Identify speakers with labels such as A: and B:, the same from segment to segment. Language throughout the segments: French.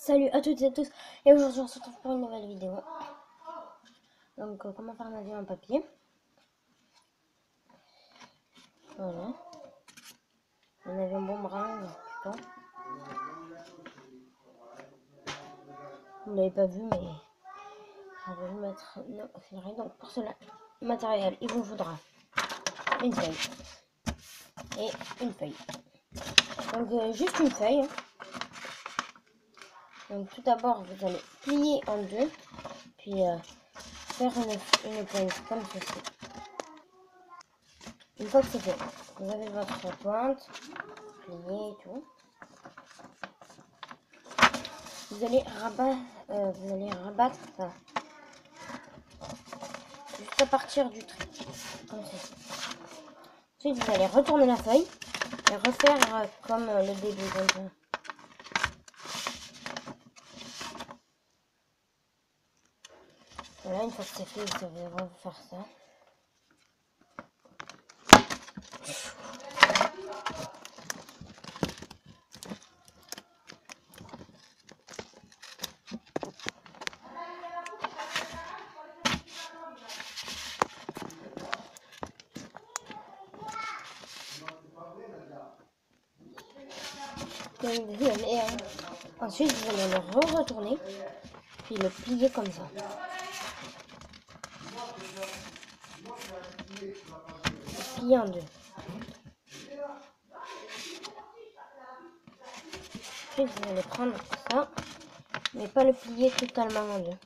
A: Salut à toutes et à tous, et aujourd'hui on se retrouve pour une nouvelle vidéo. Donc comment faire un avion en papier. Voilà. Un avion boomerang plutôt. Vous l'avez pas vu mais je vais vous mettre non, c'est vrai. Donc pour cela, le matériel, il vous faudra une feuille et une feuille. Donc juste une feuille. Donc tout d'abord vous allez plier en deux, puis faire une pointe comme ceci. Une fois que c'est fait, vous avez votre pointe, pliée et tout. Vous allez rabattre ça juste à partir du trait, comme ceci. Ensuite, vous allez retourner la feuille et refaire comme le début, comme ça. Voilà, une fois que c'est fait, vous savez refaire ça. Ensuite, vous allez le retourner puis le plier comme ça. Plier en deux. Ensuite, vous allez prendre ça, mais pas le plier totalement en deux.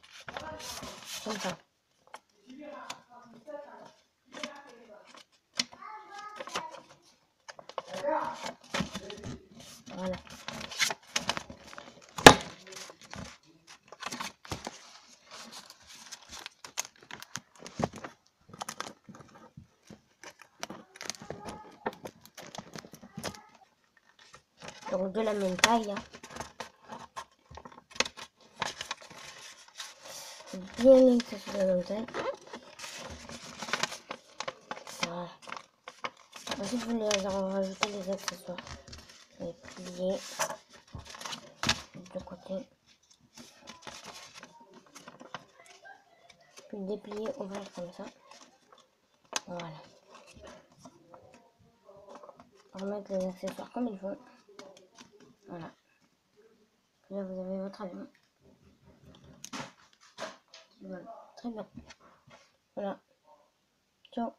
A: Comme ça. Voilà. Donc de la même taille. Bien mis que ce soit de la même taille. Voilà. Ensuite, vous allez rajouter les accessoires. Vous allez plier de côté. Puis déplier, ouvrir comme ça. Voilà. Remettre les accessoires comme il faut. Voilà. Là, vous avez votre avion. Voilà. Très bien. Voilà. Ciao.